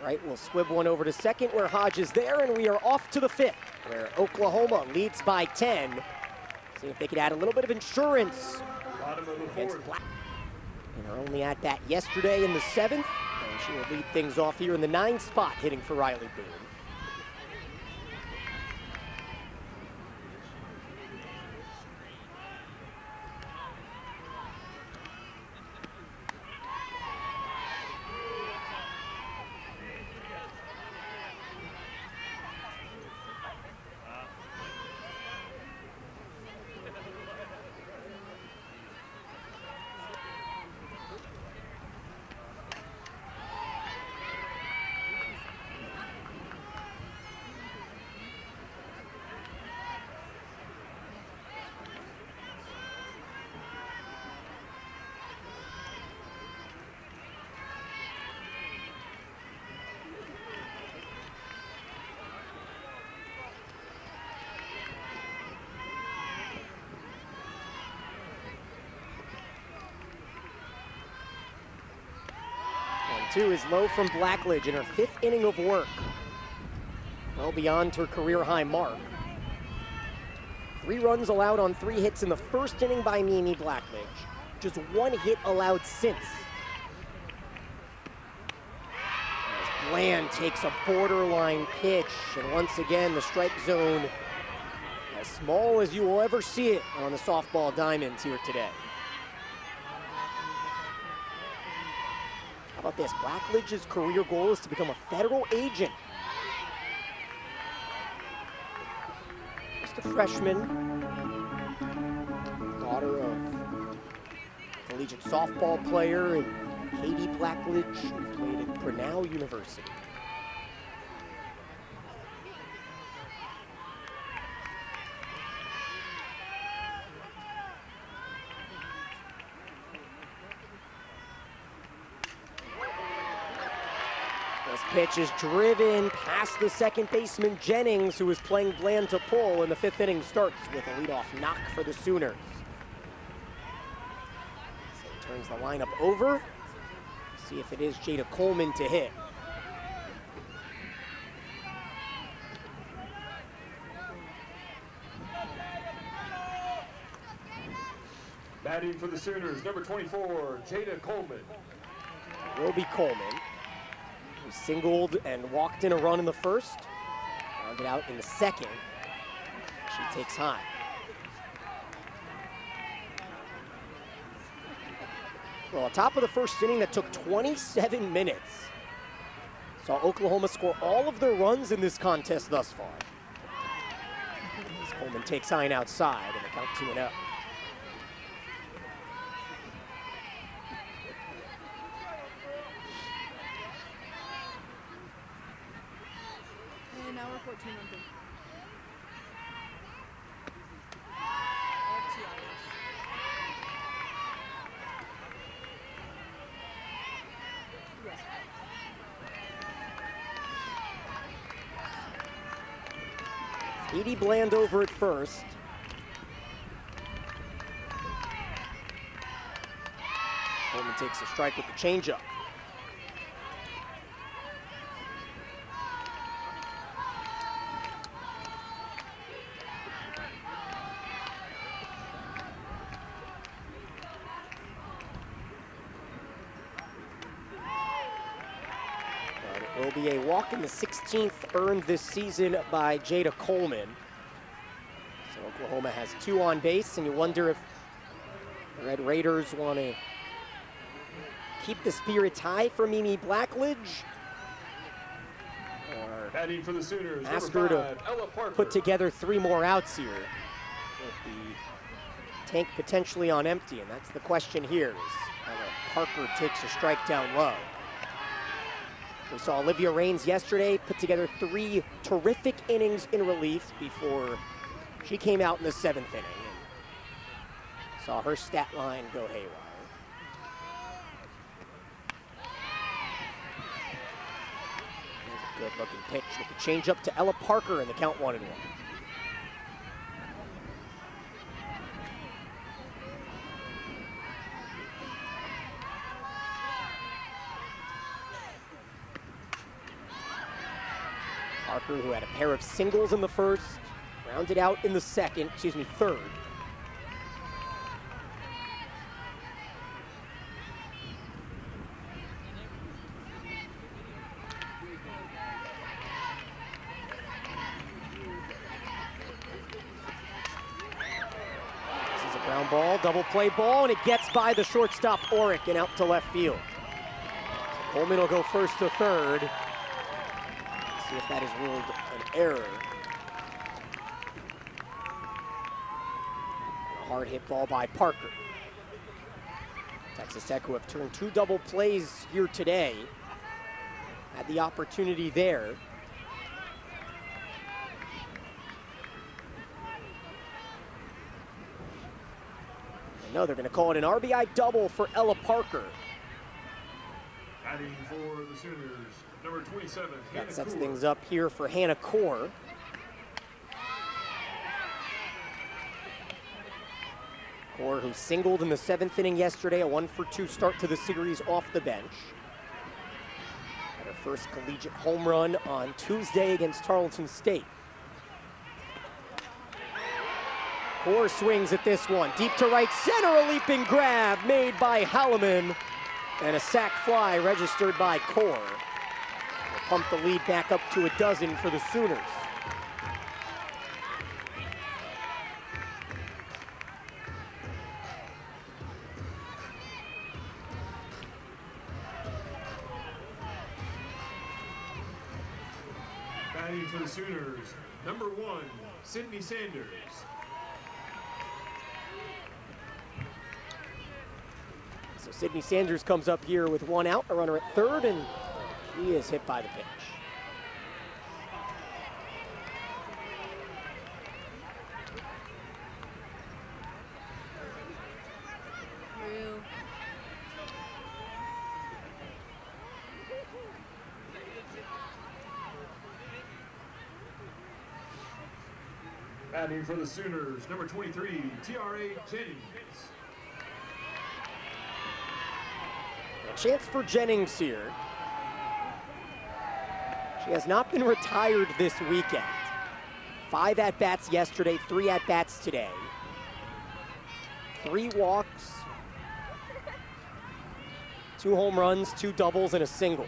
Right, we'll swib one over to second where Hodge is there, and we are off to the 5th, where Oklahoma leads by 10. See if they could add a little bit of insurance Bottom of the against 4th. Black. And her only at bat yesterday in the 7th, and she will lead things off here in the 9 spot, hitting for Riley Boone. 2 is low from Blackledge in her 5th inning of work. Well beyond her career high mark. 3 runs allowed on 3 hits in the 1st inning by Mimi Blackledge. Just 1 hit allowed since. As Bland takes a borderline pitch, and once again the strike zone as small as you will ever see it on the softball diamonds here today. How about this? Blackledge's career goal is to become a federal agent. Just a freshman, daughter of collegiate softball player and Katie Blackledge, who played at Grinnell University. This pitch is driven past the second baseman Jennings, who is playing Bland to pull, and the 5th inning starts with a leadoff knock for the Sooners. So turns the lineup over. See if it is Jada Coleman to hit. Batting for the Sooners, number 24, Jada Coleman. Will be Coleman, who singled and walked in a run in the 1st, rounded out in the 2nd. She takes high. Well, on top of the 1st inning that took 27 minutes, saw Oklahoma score all of their runs in this contest thus far. As Coleman takes high and outside, and the count 2-0. And now we're 14 on 3. Yes. Edie Bland over at first. Coleman takes a strike with the changeup. It will be a walk in the 16th earned this season by Jada Coleman. So Oklahoma has 2 on base, and you wonder if the Red Raiders want to keep the spirits high for Mimi Blackledge, or Batting for the Sooners, ask number her 5, to Ella Parker. put together 3 more outs here with the tank potentially on empty, and that's the question here. Is Parker takes a strike down low. We saw Olivia Raines yesterday put together 3 terrific innings in relief before she came out in the 7th inning and saw her stat line go haywire. There's a good-looking pitch with the changeup to Ella Parker, and the count 1-1. Parker, who had a pair of singles in the 1st, rounded out in the 3rd. This is a ground ball, double play ball, and it gets by the shortstop Orick and out to left field. So Coleman will go first to 3rd. See if that is ruled an error. A hard hit ball by Parker. Texas Tech, who have turned 2 double plays here today, had the opportunity there. No, they're going to call it an RBI double for Ella Parker. Batting for the Sooners, number 27, Hannah That sets Kaur. things up here for Hannah Kaur. Kaur, who singled in the 7th inning yesterday, a 1-for-2 start to the series off the bench. first collegiate home run on Tuesday against Tarleton State. Core swings at this one. Deep to right center, a leaping grab made by Halleman. And a sac fly registered by Core. Will pump the lead back up to a dozen for the Sooners. Batting for the Sooners, number 1, Sydney Sanders. So Sydney Sanders comes up here with 1 out, a runner at third, and he is hit by the pitch. Real. Batting for the Sooners, number 23, T.R.A. Jennings. A chance for Jennings here. She has not been retired this weekend. 5 at-bats yesterday, 3 at-bats today. 3 walks, 2 home runs, 2 doubles, and a single.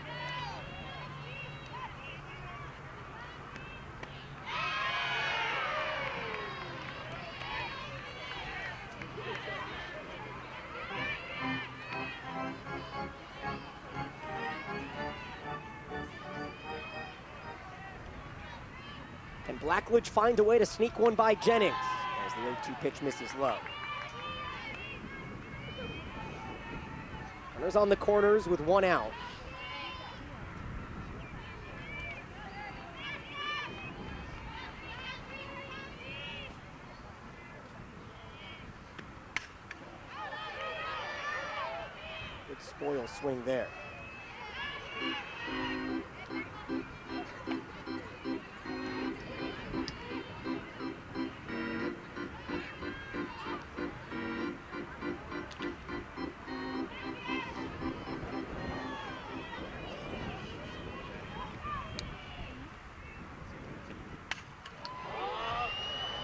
Can Blackledge find a way to sneak one by Jennings as the 0-2 pitch misses low? Runners on the corners with 1 out. Good spoil swing there.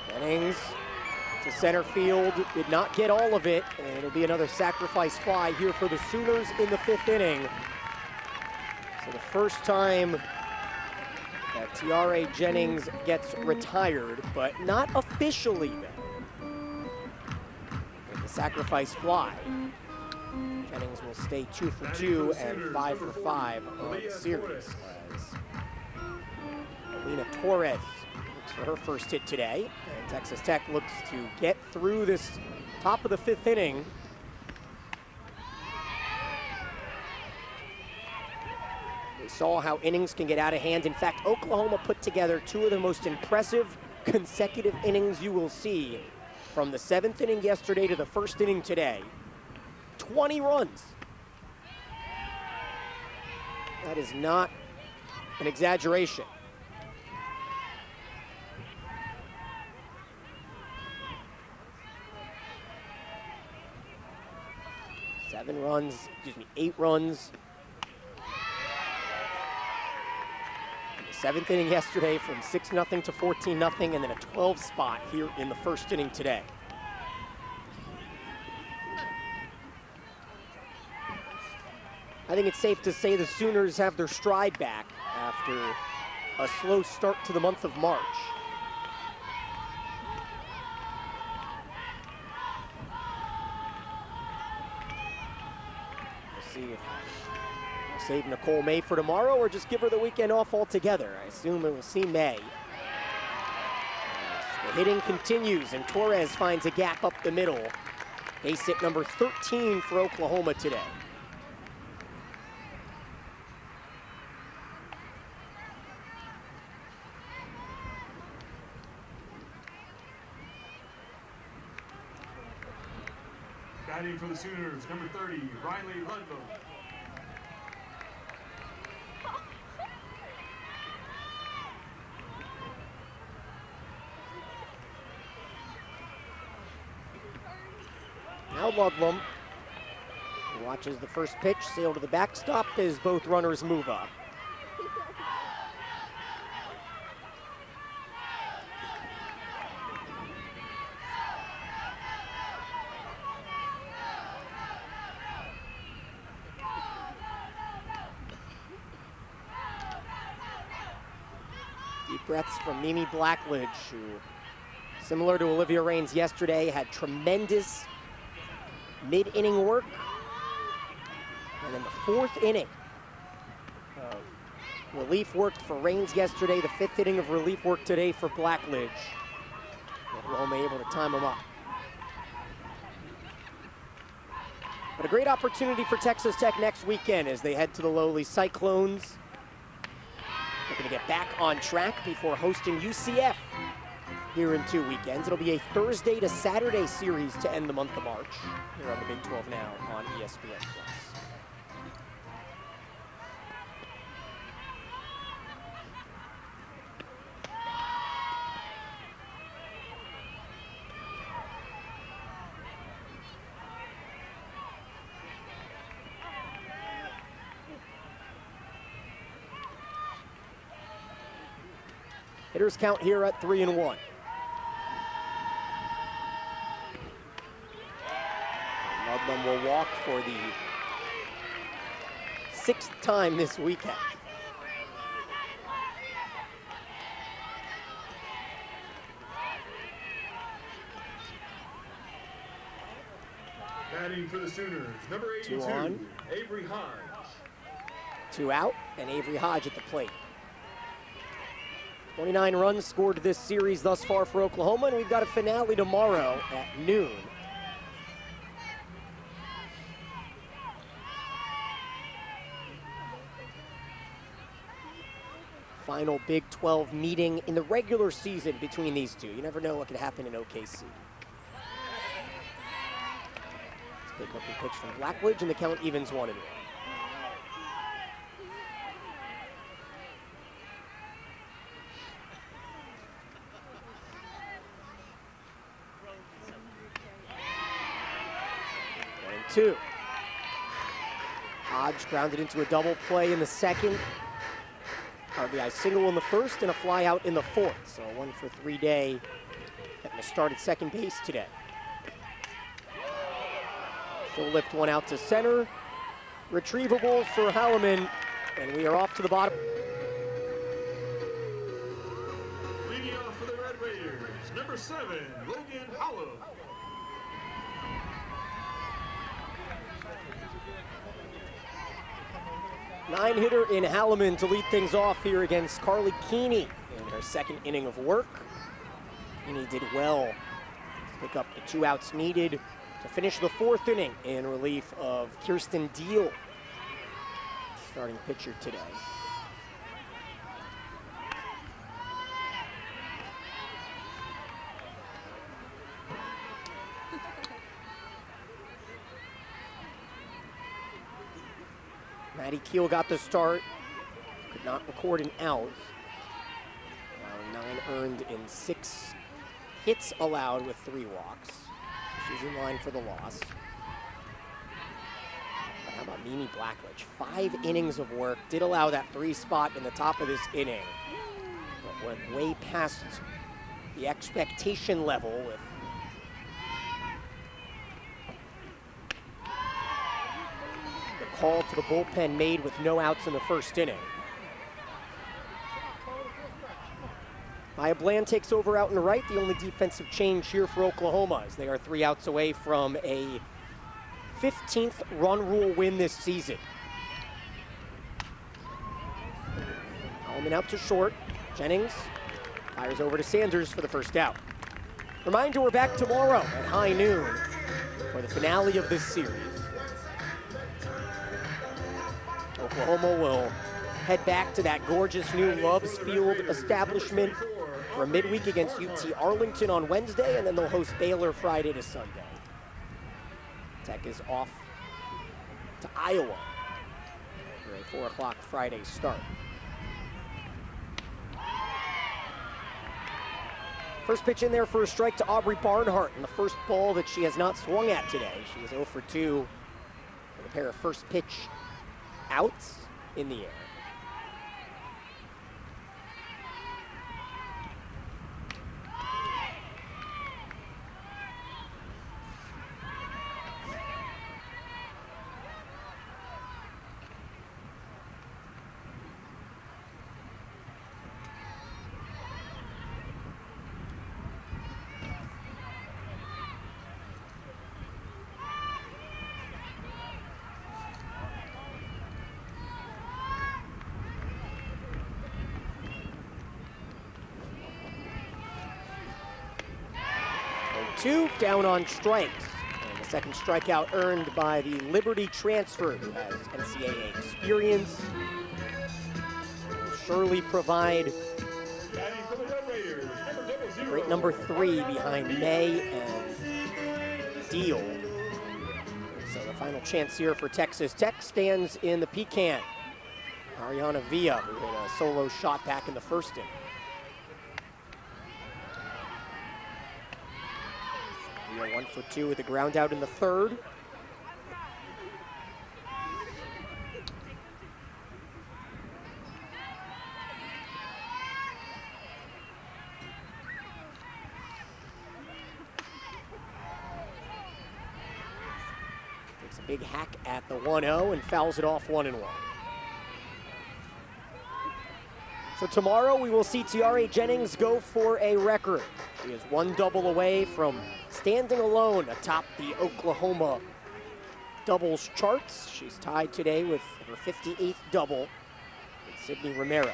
Jennings to center field, did not get all of it, and it'll be another sacrifice fly here for the Sooners in the 5th inning. So the first time that T.R.A. Jennings gets retired, but not officially then. With the sacrifice fly, Jennings will stay 2 for 2 and 5 for 5 on the series as Alina Torres looks for her first hit today. And Texas Tech looks to get through this top of the 5th inning. We saw how innings can get out of hand. In fact, Oklahoma put together 2 of the most impressive consecutive innings you will see from the 7th inning yesterday to the 1st inning today. 20 runs. That is not an exaggeration. Eight runs. In the 7th inning yesterday from 6-0 to 14-0, and then a 12 spot here in the 1st inning today. I think it's safe to say the Sooners have their stride back after a slow start to the month of March. See if we'll save Nicole May for tomorrow or just give her the weekend off altogether. I assume we will see May. The hitting continues, and Torres finds a gap up the middle. Base hit number 13 for Oklahoma today. Batting for the Sooners, number 30, Riley Ludlow. Now Ludlum watches the first pitch sail to the backstop as both runners move up. breaths from Mimi Blackledge, who, similar to Olivia Raines yesterday, had tremendous mid-inning work. And in the fourth inning of relief work for Raines yesterday, the fifth inning of relief work today for Blackledge. Oklahoma able to time them up. But a great opportunity for Texas Tech next weekend as they head to the lowly Cyclones. Looking to get back on track before hosting UCF here in 2 weekends. It'll be a Thursday to Saturday series to end the month of March here on the Big 12 Now on ESPN+. Hitters count here at 3-1. Ludlam will walk for the 6th time this weekend. Batting for the Sooners, number 82, Avery Hodge. 2 out, and Avery Hodge at the plate. 29 runs scored this series thus far for Oklahoma, and we've got a finale tomorrow at noon. Final Big 12 meeting in the regular season between these two. You never know what could happen in OKC. It's a good looking pitch from Blackledge, and the count evens 1-1. Two. Hodge grounded into a double play in the second. RBI single in the first and a fly out in the fourth. So a 1-for-3 day. Getting a start at second base today. She'll lift one out to center. Retrievable for Halleman. And we are off to the bottom. Leading off for the Red Raiders, number 7, Logan Hollow. Nine-hitter in Halleman to lead things off here against Carly Keeney in her second inning of work. Keeney did well to pick up the 2 outs needed to finish the fourth inning in relief of Kirsten Deal, starting pitcher today. Maddie Keel got the start, could not record an out. Now 9 earned in 6 hits allowed with 3 walks. She's in line for the loss. But how about Mimi Blackledge? 5 innings of work, did allow that 3 spot in the top of this inning, but went way past the expectation level with call to the bullpen made with no outs in the first inning. Maya Bland takes over out and right, the only defensive change here for Oklahoma, as they are 3 outs away from a 15th run rule win this season. Holman out to short. Jennings fires over to Sanders for the first out. Reminder, we're back tomorrow at high noon for the finale of this series. Oklahoma will head back to that gorgeous new Loves Field establishment for a midweek against UT Arlington on Wednesday, and then they'll host Baylor Friday to Sunday. Tech is off to Iowa for a 4 o'clock Friday start. First pitch in there for a strike to Aubrey Barnhart, and the first ball that she has not swung at today. She was 0 for 2 with a pair of first pitch outs in the air. 2, down on strikes. And the second strikeout earned by the Liberty transfer, who has NCAA experience. Will surely provide Batting for the Red Raiders, number 00. great number 3 behind May and Deal. So the final chance here for Texas Tech stands in the pecan. Ariana Villa, who hit a solo shot back in the first inning. Villa 1 for 2 with a ground out in the third. Takes a big hack at the 1-0 and fouls it off 1-1. So tomorrow we will see Tiare Jennings go for a record. She is 1 double away from standing alone atop the Oklahoma doubles charts. She's tied today with her 58th double with Sydney Romero.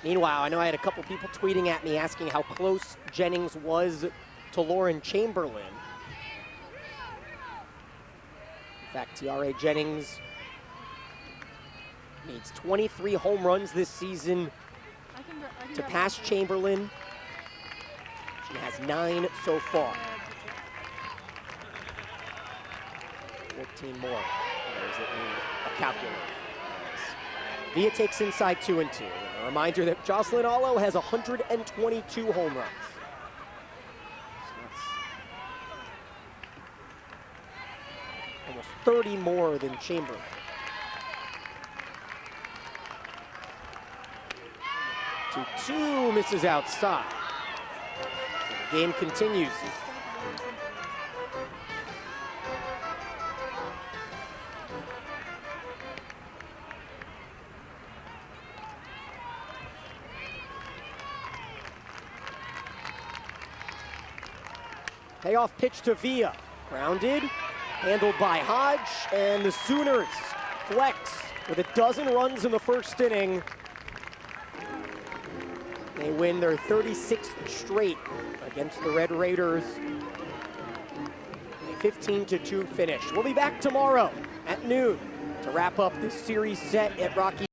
Meanwhile, I know I had a couple people tweeting at me asking how close Jennings was to Lauren Chamberlain. In fact, Tiare Jennings needs 23 home runs this season to pass Chamberlain. She has 9 so far. 14 more. There's a calculator. Villa takes inside 2-2. A reminder that Jocelyn Allo has 122 home runs. So that's almost 30 more than Chamberlain. 2-2, misses outside. The game continues. Payoff pitch to Villa. Grounded, handled by Hodge, and the Sooners flex with 12 runs in the first inning. They win their 36th straight against the Red Raiders. A 15-2 finish. We'll be back tomorrow at noon to wrap up this series set at Rocky